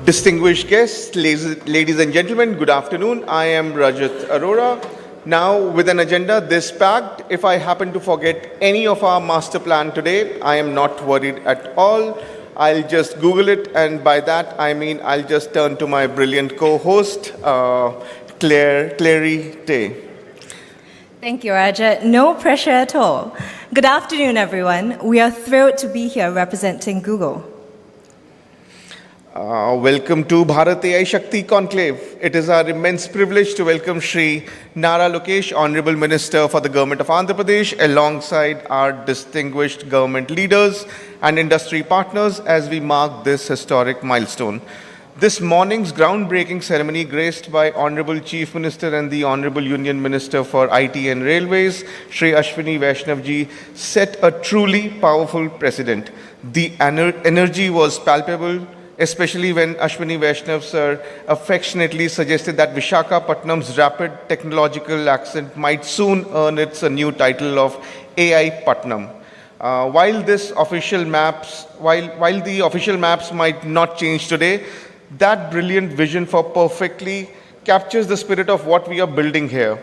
Distinguished guests, ladies and gentlemen, good afternoon. I am Rajat Arora. Now, with an agenda this packed, if I happen to forget any of our master plan today, I am not worried at all. I'll just Google it, and by that I mean I'll just turn to my brilliant co-host, Clary Tay. Thank you, Rajat. No pressure at all. Good afternoon, everyone. We are thrilled to be here representing Google. Welcome to Bharat AI Shakti Conclave. It is our immense privilege to welcome Shri Nara Lokesh, Honorable Minister for the Government of Andhra Pradesh, alongside our distinguished government leaders and industry partners as we mark this historic milestone. This morning's groundbreaking ceremony, graced by Honorable Chief Minister and the Honorable Union Minister for IT and Railways, Shri Ashwini Vaishnav ji, set a truly powerful precedent. The energy was palpable, especially when Ashwini Vaishnav sir affectionately suggested that Visakhapatnam's rapid technological accent might soon earn its a new title of AI Patnam. While the official maps might not change today, that brilliant vision for perfectly captures the spirit of what we are building here.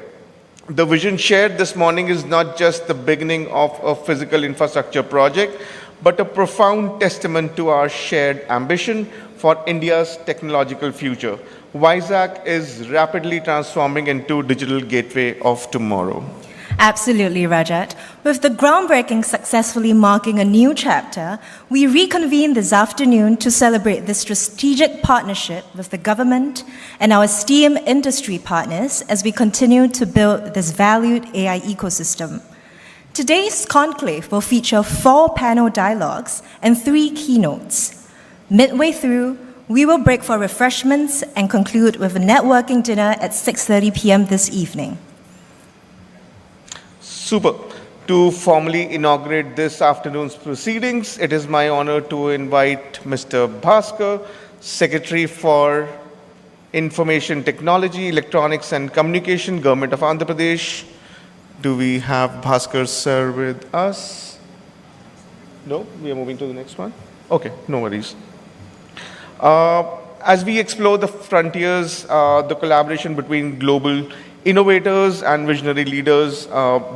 The vision shared this morning is not just the beginning of a physical infrastructure project, but a profound testament to our shared ambition for India's technological future. Vizag is rapidly transforming into digital gateway of tomorrow. Absolutely, Rajat. With the groundbreaking successfully marking a new chapter, we reconvene this afternoon to celebrate this strategic partnership with the government and our esteemed industry partners as we continue to build this valued AI ecosystem. Today's conclave will feature 4 panel dialogues and 3 keynotes. Midway through, we will break for refreshments and conclude with a networking dinner at 6:30 p.m. this evening. Super. To formally inaugurate this afternoon's proceedings, it is my honor to invite Mr. Bhaskar, Secretary for Information Technology, Electronics and Communication, Government of Andhra Pradesh. Do we have Bhaskar sir with us? No? We are moving to the next one? Okay, no worries. As we explore the frontiers, the collaboration between global innovators and visionary leaders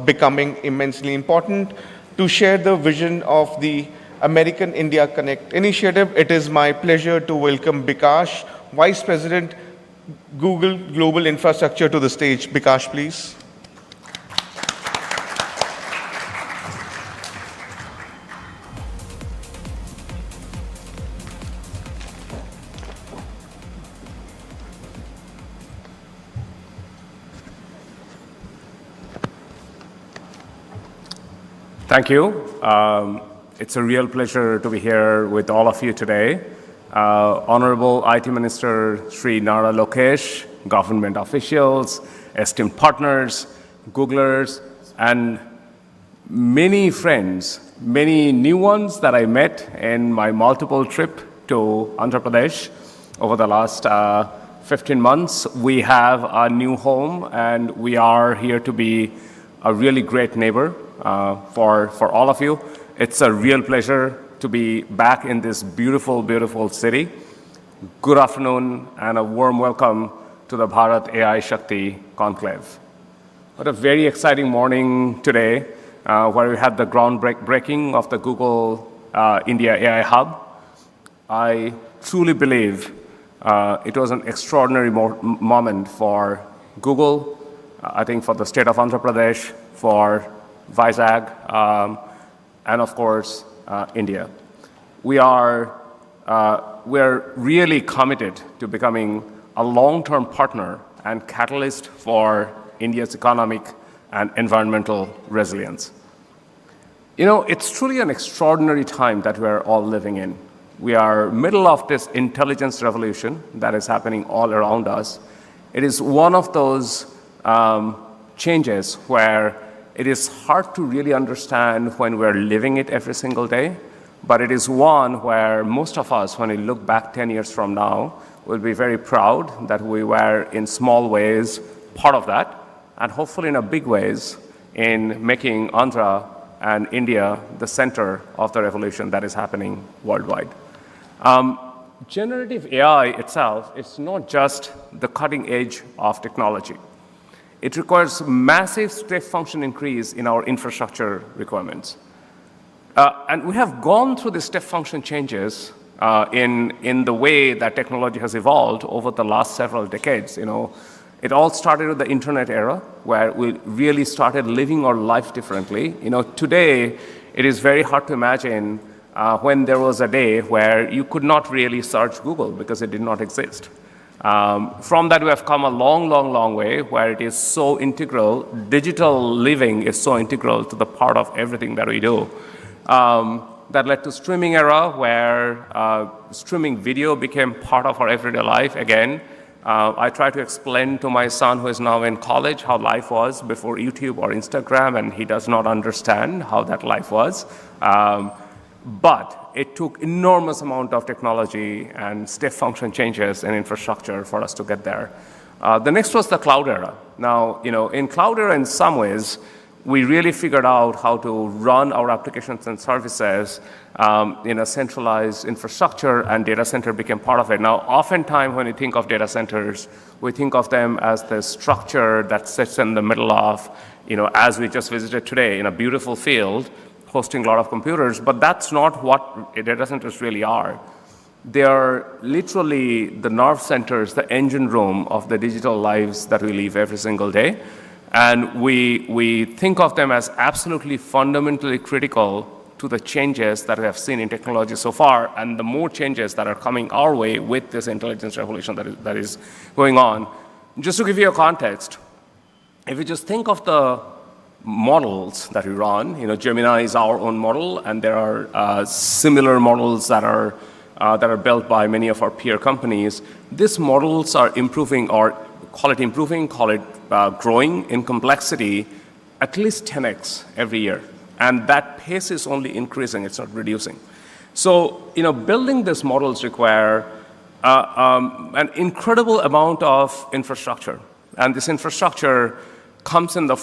becoming immensely important. To share the vision of the American India Connect initiative, it is my pleasure to welcome Bikash, Vice President, Google Global Infrastructure, to the stage. Bikash, please. Thank you. It's a real pleasure to be here with all of you today. Honorable IT Minister Sri Nara Lokesh, government officials, esteemed partners, Googlers, and many friends, many new ones that I met in my multiple trip to Andhra Pradesh over the last 15 months. We have a new home, and we are here to be a really great neighbor for all of you. It's a real pleasure to be back in this beautiful, beautiful city. Good afternoon and a warm welcome to the Bharat AI Shakti Conclave. What a very exciting morning today, where we had the groundbreaking of the Google India AI Hub. I truly believe it was an extraordinary moment for Google, I think for the state of Andhra Pradesh, for Vizag, and of course, India. We're really committed to becoming a long-term partner and catalyst for India's economic and environmental resilience. You know, it's truly an extraordinary time that we're all living in. We are middle of this intelligence revolution that is happening all around us. It is one of those changes where it is hard to really understand when we're living it every single day, but it is one where most of us, when we look back 10 years from now, will be very proud that we were in small ways part of that, and hopefully in a big ways in making Andhra and India the center of the revolution that is happening worldwide. Generative AI itself is not just the cutting edge of technology. It requires massive step function increase in our infrastructure requirements. And we have gone through the step function changes in the way that technology has evolved over the last several decades. It all started with the internet era, where we really started living our life differently. Today, it is very hard to imagine when there was a day where you could not really search Google because it did not exist. From that, we have come a long, long, long way, where it is so integral. Digital living is so integral to the part of everything that we do. That led to streaming era, where streaming video became part of our everyday life again. I try to explain to my son, who is now in college, how life was before YouTube or Instagram, and he does not understand how that life was. But it took enormous amount of technology and step function changes in infrastructure for us to get there. The next was the cloud era. Now, in cloud era, in some ways, we really figured out how to run our applications and services in a centralized infrastructure, and data center became part of it. Now, oftentimes when we think of data centers, we think of them as the structure that sits in the middle of, as we just visited today, in a beautiful field, hosting a lot of computers, but that's not what data centers really are. They are literally the nerve centers, the engine room of the digital lives that we live every single day. And we think of them as absolutely fundamentally critical to the changes that we have seen in technology so far, and the more changes that are coming our way with this intelligence revolution that is going on. Just to give you a context, if you just think of the models that we run, Gemini is our own model, and there are similar models that are built by many of our peer companies. These models are improving, or call it growing in complexity at least 10x every year. And that pace is only increasing, it's not reducing. So, building these models require an incredible amount of infrastructure. And this infrastructure comes in the